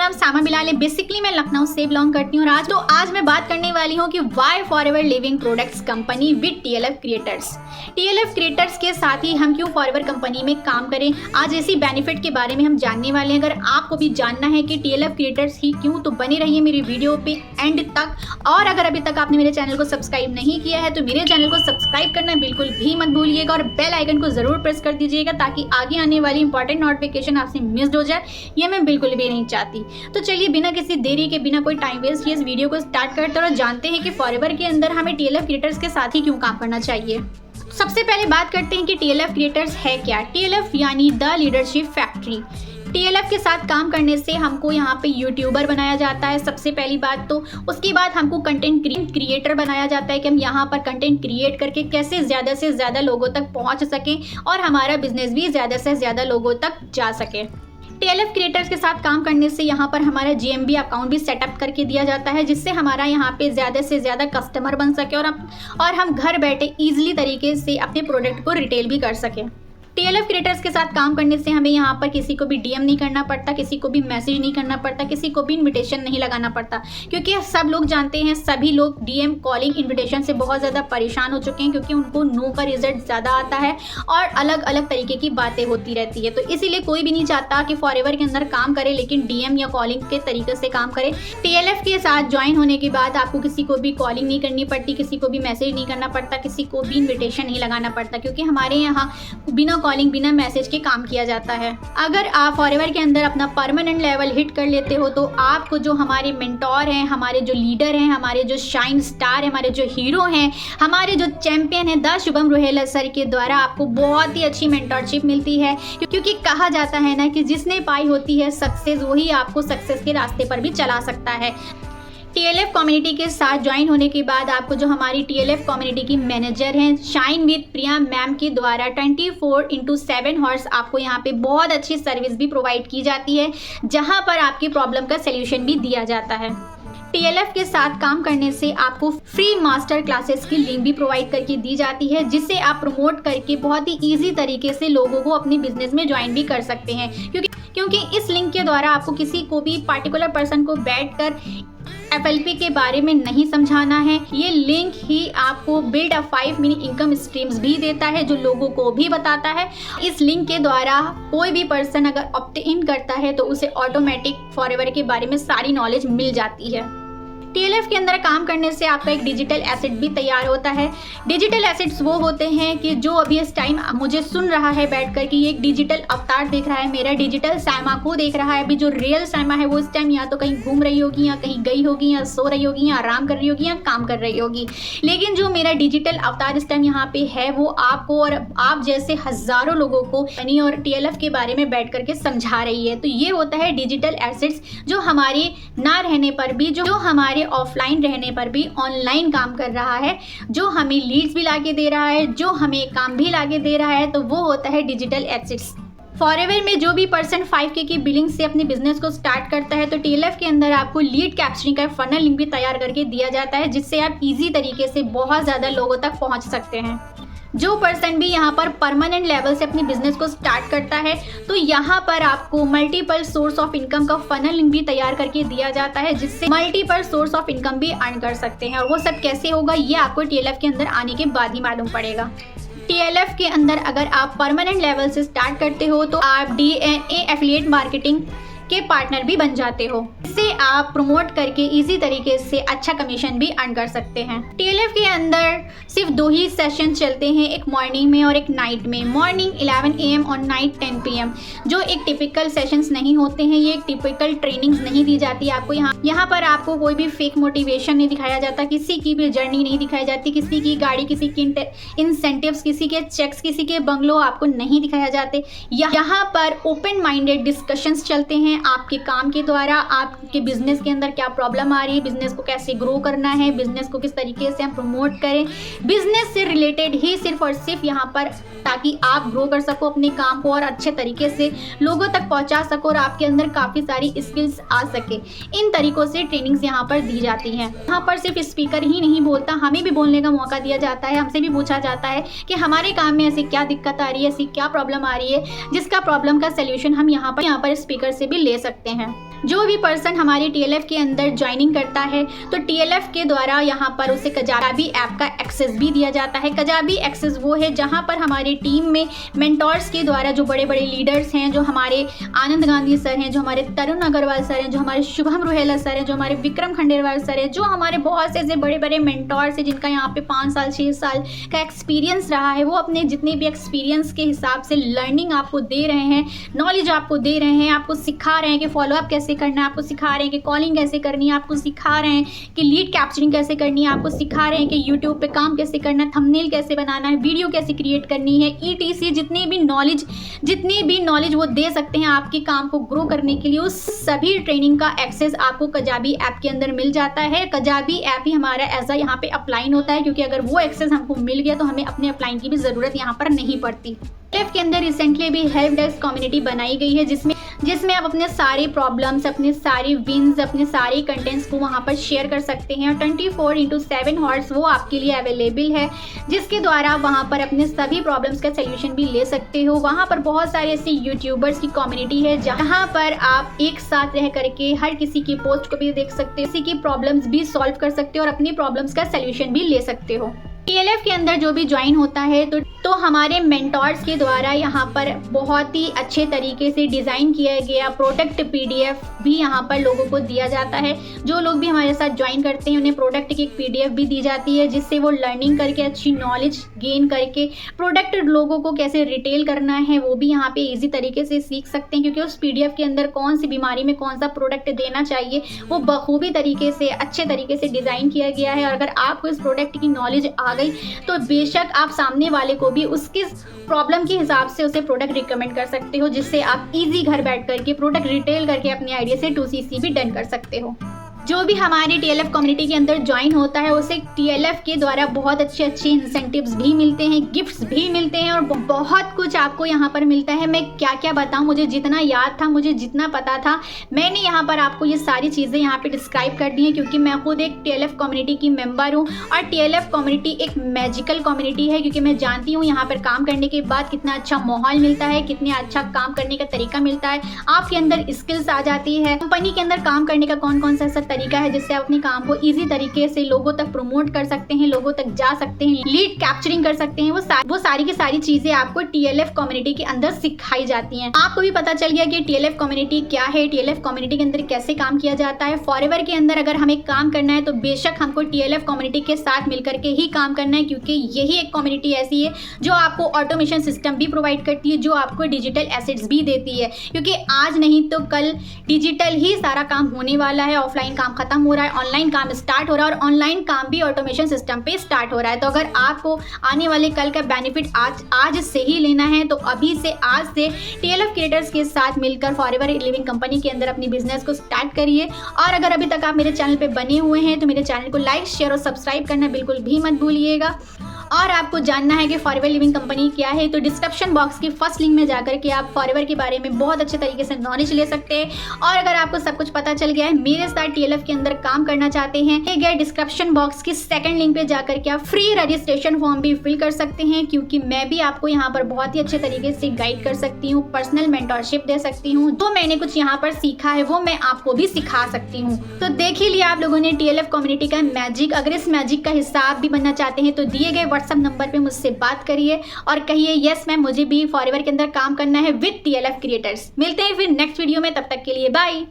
नाम सामा बिलाल है। बेसिकली मैं लखनऊ से बिलोंग करती हूँ। आज मैं बात करने वाली हूँ कि why forever living products company with TLF creators. TLF creators के साथ ही हम क्यों फॉरएवर कंपनी में काम करें, आज ऐसी बेनिफिट के बारे में हम जानने वाले हैं। अगर आपको भी जानना है कि टीएलएफ क्रिएटर्स ही क्यों, तो बने रहिए मेरी वीडियो पे एंड तक। और अगर अभी तक आपने मेरे चैनल को सब्सक्राइब नहीं किया है तो मेरे चैनल को सब्सक्राइब करना बिल्कुल भी मत भूलिएगा और बेल आइकन को जरूर प्रेस कर दीजिएगा ताकि आगे आने वाली इंपॉर्टेंट नोटिफिकेशन आपसे मिस हो जाए, ये मैं बिल्कुल भी नहीं चाहती। तो चलिए बिना किसी देरी के, बिना कोई टाइम वेस्ट किए इस वीडियो को स्टार्ट करते हैं और जानते हैं कि फॉरएवर के अंदर हमें टीएलएफ क्रिएटर्स के साथ ही क्यों काम करना चाहिए। सबसे पहले बात करते हैं कि टीएलएफ क्रिएटर्स है क्या। टीएलएफ यानी द लीडरशिप फैक्ट्री। टीएलएफ के साथ काम करने से हमको यहाँ पे यूट्यूबर बनाया जाता है सबसे पहली बात तो। उसके बाद हमको कंटेंट क्रिएटर बनाया जाता है कि हम यहाँ पर कंटेंट क्रिएट करके कैसे ज़्यादा से ज़्यादा लोगों तक पहुँच सकें और हमारा बिजनेस भी ज़्यादा से ज़्यादा लोगों तक जा सके। टीएलएफ क्रिएटर्स के साथ काम करने से यहाँ पर हमारा जीएमबी अकाउंट भी सेटअप करके दिया जाता है, जिससे हमारा यहाँ पे ज़्यादा से ज़्यादा कस्टमर बन सके और हम घर बैठे ईजिली तरीके से अपने प्रोडक्ट को रिटेल भी कर सकें। टीएलएफ क्रिएटर्स के साथ काम करने से हमें यहाँ पर किसी को भी डीएम नहीं करना पड़ता, किसी को भी मैसेज नहीं करना पड़ता, किसी को भी इनविटेशन नहीं लगाना पड़ता, क्योंकि सब लोग जानते हैं, सभी लोग डीएम कॉलिंग इनविटेशन से बहुत ज़्यादा परेशान हो चुके हैं क्योंकि उनको नो का रिजल्ट ज़्यादा आता है और अलग अलग तरीके की बातें होती रहती है। तो इसीलिए कोई भी नहीं चाहता कि फॉरएवर के अंदर काम करे लेकिन डीएम या कॉलिंग के तरीके से काम करे। टीएलएफ के साथ ज्वाइन होने के बाद आपको किसी को भी कॉलिंग नहीं करनी पड़ती, किसी को भी मैसेज नहीं करना पड़ता, किसी को भी इन्विटेशन नहीं लगाना पड़ता, क्योंकि हमारे यहाँ बिना कॉलिंग बिना मैसेज के काम किया जाता है। अगर आप फॉरएवर के अंदर अपना परमानेंट लेवल हिट कर लेते हो तो आपको जो हमारे मेंटोर हैं, हमारे जो लीडर हैं, हमारे जो शाइन स्टार हैं, हमारे जो हीरो हैं, हमारे जो चैंपियन हैं द शुभम रोहेला सर के द्वारा आपको बहुत ही अच्छी मेंटरशिप मिलती है, क्योंकि कहा जाता है ना कि जिसने पाई होती है सक्सेस वही आपको सक्सेस के रास्ते पर भी चला सकता है। टीएलएफ कम्युनिटी के साथ ज्वाइन होने के बाद आपको जो हमारी टीएलएफ कम्युनिटी की मैनेजर हैं शाइन विद प्रिया मैम के द्वारा 24/7 हॉर्स आपको यहाँ पे बहुत अच्छी सर्विस भी प्रोवाइड की जाती है, जहाँ पर आपकी प्रॉब्लम का सल्यूशन भी दिया जाता है। टीएलएफ के साथ काम करने से आपको फ्री मास्टर क्लासेस की लिंक भी प्रोवाइड करके दी जाती है, जिससे आप प्रमोट करके बहुत ही ईजी तरीके से लोगों को अपने बिजनेस में ज्वाइन भी कर सकते हैं, क्योंकि इस लिंक के द्वारा आपको किसी को भी पार्टिकुलर पर्सन को बैठकर एफएलपी के बारे में नहीं समझाना है। ये लिंक ही आपको build a 5 mini income streams भी देता है, जो लोगों को भी बताता है। इस लिंक के द्वारा कोई भी पर्सन अगर ऑप्ट इन करता है तो उसे ऑटोमेटिक फॉरएवर के बारे में सारी नॉलेज मिल जाती है। टीएलएफ के अंदर काम करने से आपका एक डिजिटल एसेट भी तैयार होता है। डिजिटल एसेट्स वो होते हैं कि जो अभी इस टाइम मुझे सुन रहा है बैठकर कि ये एक डिजिटल अवतार देख रहा है, मेरा डिजिटल सैमा को देख रहा है। अभी जो रियल सैमा है वो इस टाइम या तो कहीं घूम रही होगी, या कहीं गई होगी, या सो रही होगी, या आराम कर रही होगी, या काम कर रही होगी। लेकिन जो मेरा डिजिटल अवतार इस टाइम यहाँ पे है वो आपको और आप जैसे हजारों लोगों को यानी और टीएलएफ के बारे में बैठ करके समझा रही है। तो ये होता है डिजिटल एसेट्स, जो हमारे ना रहने पर भी, जो हमारे ऑफलाइन रहने पर भी ऑनलाइन काम कर रहा है, जो हमें लीड्स भी लाके दे रहा है, जो हमें काम भी लाके दे रहा है, तो वो होता है डिजिटल एसेट्स। फॉरएवर में जो भी पर्सन 5K की बिलिंग से अपने बिजनेस को स्टार्ट करता है तो टीएलएफ के अंदर आपको लीड कैप्चरिंग का फनल लिंक भी तैयार करके दिया जाता है, जिससे आप इजी तरीके से बहुत ज़्यादा लोगों तक पहुँच सकते हैं। जो पर्सन भी यहाँ पर परमानेंट लेवल से अपने बिजनेस को स्टार्ट करता है तो यहाँ पर आपको मल्टीपल सोर्स ऑफ इनकम का फनल लिंक भी तैयार करके दिया जाता है, जिससे मल्टीपल सोर्स ऑफ इनकम भी अर्न कर सकते हैं। और वो सब कैसे होगा ये आपको टीएलएफ के अंदर आने के बाद ही मालूम पड़ेगा। टीएलएफ के अंदर अगर आप परमानेंट लेवल से स्टार्ट करते हो तो आप डीएनए एफिलिएट मार्केटिंग के पार्टनर भी बन जाते हो, इससे आप प्रमोट करके इजी तरीके से अच्छा कमीशन भी अर्न कर सकते हैं। टीएलएफ के अंदर सिर्फ 2 ही सेशन चलते हैं, एक मॉर्निंग में और एक नाइट में। मॉर्निंग 11 AM और नाइट 10 PM, जो एक टिपिकल सेशंस नहीं होते हैं, ये एक टिपिकल ट्रेनिंग्स नहीं दी जाती आपको। यहाँ पर आपको कोई भी फेक मोटिवेशन नहीं दिखाया जाता, किसी की भी जर्नी नहीं दिखाई जाती, किसी की गाड़ी, किसी की इंसेंटिव्स, किसी के चेक्स, किसी के बंगलो आपको नहीं दिखाया जाते। यहाँ पर ओपन माइंडेड डिस्कशंस चलते हैं आपके काम के द्वारा, आपके बिजनेस के अंदर क्या प्रॉब्लम आ रही है, बिजनेस को कैसे ग्रो करना है, बिजनेस को किस तरीके से हम प्रमोट करें, बिजनेस से रिलेटेड ही सिर्फ और सिर्फ यहाँ पर, ताकि आप ग्रो कर सको अपने काम को और अच्छे तरीके से लोगों तक पहुँचा सको और आपके अंदर काफ़ी सारी स्किल्स आ सके। इन तरीकों से ट्रेनिंग्स यहाँ पर दी जाती हैं। यहाँ पर सिर्फ स्पीकर ही नहीं बोलता, हमें भी बोलने का मौका दिया जाता है, हमसे भी पूछा जाता है कि हमारे काम में ऐसी क्या दिक्कत आ रही है, ऐसी क्या प्रॉब्लम आ रही है, जिसका प्रॉब्लम का सल्यूशन हम यहाँ पर स्पीकर से भी ले सकते हैं। जो भी पर्सन हमारे TLF के अंदर ज्वाइनिंग करता है तो TLF के द्वारा यहाँ पर उसे कजाबी ऐप का एक्सेस भी दिया जाता है। कजाबी एक्सेस वो है जहाँ पर हमारे टीम में मेंटोर्स के द्वारा जो बड़े बड़े लीडर्स हैं, जो हमारे आनंद गांधी सर हैं, जो हमारे तरुण अग्रवाल सर हैं, जो हमारे शुभम रुहेला सर हैं, जो हमारे विक्रम खंडेलवाल सर हैं, जो हमारे बहुत से ऐसे बड़े बड़े मेंटोर्स हैं जिनका यहाँ पे 5 साल 6 साल का एक्सपीरियंस रहा है, वो अपने जितने भी एक्सपीरियंस के हिसाब से लर्निंग आपको दे रहे हैं, नॉलेज आपको दे रहे हैं, आपको सिखा रहे हैं कि फॉलोअप कैसे करना है, आपको सिखा रहे हैं कि कॉलिंग कैसे करनी है, आपको सिखा रहे हैं कि लीड कैप्चरिंग कैसे करनी है, आपको सिखा रहे हैं कि यूट्यूब पे काम कैसे करना है, थंबनेल कैसे बनाना है, वीडियो कैसे क्रिएट करनी है, ETC जितनी भी नॉलेज वो दे सकते हैं आपके काम को ग्रो करने के लिए, उस सभी ट्रेनिंग का एक्सेस आपको कजाबी ऐप के अंदर मिल जाता है। कजाबी ऐप ही हमारा ऐसा यहाँ पे अपलाइन होता है, क्योंकि अगर वो एक्सेस हमको मिल गया तो हमें अपने अपलाइन की भी ज़रूरत यहाँ पर नहीं पड़ती। TLF के अंदर रिसेंटली भी हेल्प डेस्क कम्युनिटी बनाई गई है जिसमें आप अपने सारे प्रॉब्लम्स, अपने सारे विन्स, अपने सारे कंटेंट्स को वहाँ पर शेयर कर सकते हैं और 24/7 हॉर्स वो आपके लिए अवेलेबल है, जिसके द्वारा वहाँ पर अपने सभी प्रॉब्लम्स का सोल्यूशन भी ले सकते हो। वहाँ पर बहुत सारे ऐसे यूट्यूबर्स की कम्युनिटी है जहाँ पर आप एक साथ रह करके हर किसी की पोस्ट को भी देख सकते हो, किसी की प्रॉब्लम्स भी सॉल्व कर सकते हो और अपनी प्रॉब्लम्स का सोल्यूशन भी ले सकते हो। TLF के अंदर जो भी ज्वाइन होता है तो हमारे मेंटोर्स के द्वारा यहाँ पर बहुत ही अच्छे तरीके से डिज़ाइन किया गया प्रोडक्ट PDF भी यहाँ पर लोगों को दिया जाता है। जो लोग भी हमारे साथ ज्वाइन करते हैं उन्हें प्रोडक्ट की एक PDF भी दी जाती है, जिससे वो लर्निंग करके अच्छी नॉलेज गेन करके प्रोडक्ट लोगों को कैसे रिटेल करना है वो भी यहाँ पे ईजी तरीके से सीख सकते हैं, क्योंकि उस PDF के अंदर कौन सी बीमारी में कौन सा प्रोडक्ट देना चाहिए वो बखूबी तरीके से अच्छे तरीके से डिज़ाइन किया गया है। और अगर आपको इस प्रोडक्ट की नॉलेज आ गई तो बेशक आप सामने वाले को भी उसकी प्रॉब्लम के हिसाब से उसे प्रोडक्ट रिकमेंड कर सकते हो, जिससे आप इजी घर बैठ करके प्रोडक्ट रिटेल करके अपने आइडिया से 2CC भी डन कर सकते हो। जो भी हमारी TLF कम्युनिटी के अंदर ज्वाइन होता है उसे TLF के द्वारा बहुत अच्छे इंसेंटिव्स भी मिलते हैं, गिफ्ट्स भी मिलते हैं और बहुत कुछ आपको यहाँ पर मिलता है। मैं क्या क्या बताऊँ, मुझे जितना याद था, मुझे जितना पता था, मैंने यहाँ पर आपको ये सारी चीज़ें यहाँ पे डिस्क्राइब कर दी हैं, क्योंकि मैं खुद एक TLF कम्युनिटी की मेंबर हूँ और TLF कम्युनिटी एक मैजिकल कम्युनिटी है, क्योंकि मैं जानती हूँ यहाँ पर काम करने के बाद कितना अच्छा माहौल मिलता है, कितने अच्छा काम करने का तरीका मिलता है, आपके अंदर स्किल्स आ जाती है, कंपनी के अंदर काम करने का कौन कौन सा ऐसा तरीका है जिससे आप अपने काम को इजी तरीके से लोगों तक प्रमोट कर सकते हैं, लोगों तक जा सकते हैं, लीड कैप्चरिंग कर सकते हैं। वो सारी की सारी चीजें आपको TLF कम्युनिटी के अंदर सिखाई जाती हैं। आपको भी पता चल गया कि TLF कम्युनिटी क्या है, TLF कम्युनिटी के अंदर कैसे काम किया जाता है। फॉरएवर के अंदर अगर हमें काम करना है तो बेशक हमको TLF कम्युनिटी के साथ मिलकर के ही काम करना है, क्योंकि यही एक कम्युनिटी ऐसी है जो आपको ऑटोमेशन सिस्टम भी प्रोवाइड करती है, जो आपको डिजिटल एसेट्स भी देती है, क्योंकि आज नहीं तो कल डिजिटल ही सारा काम होने वाला है। ऑफलाइन काम खत्म हो रहा है, ऑनलाइन काम स्टार्ट हो रहा है और ऑनलाइन काम भी ऑटोमेशन सिस्टम पे स्टार्ट हो रहा है। तो अगर आपको आने वाले कल का बेनिफिट आज से ही लेना है तो अभी से आज से TLF क्रिएटर्स के साथ मिलकर फॉरएवर लिविंग कंपनी के अंदर अपनी बिजनेस को स्टार्ट करिए। और अगर अभी तक आप मेरे चैनल पे बने हुए हैं तो मेरे चैनल को लाइक, शेयर और सब्सक्राइब करना बिल्कुल भी मत भूलिएगा। और आपको जानना है कि फॉरएवर लिविंग कंपनी क्या है तो डिस्क्रिप्शन बॉक्स की फर्स्ट लिंक में जाकर के आप फॉरएवर के बारे में बहुत अच्छे तरीके से नॉलेज ले सकते हैं। और अगर आपको सब कुछ पता चल गया है, मेरे साथ TLF के अंदर काम करना चाहते हैं, गए डिस्क्रिप्शन बॉक्स की सेकंड लिंक पे जाकर के आप फ्री रजिस्ट्रेशन फॉर्म भी फिल कर सकते हैं, क्योंकि मैं भी आपको यहाँ पर बहुत ही अच्छे तरीके से गाइड कर सकती हूँ, पर्सनल मेंटरशिप दे सकती हूँ। तो मैंने कुछ यहाँ पर सीखा है वो मैं आपको भी सिखा सकती हूँ। तो देख ही लिया आप लोगों ने TLF कम्युनिटी का मैजिक। अगर इस मैजिक का हिस्सा आप भी बनना चाहते हैं तो दिए गए व्हाट्सएप नंबर पे मुझसे बात करिए और कहिए यस मैम, मुझे भी फॉरएवर के अंदर काम करना है विद TLF क्रिएटर्स। मिलते हैं फिर नेक्स्ट वीडियो में, तब तक के लिए बाय।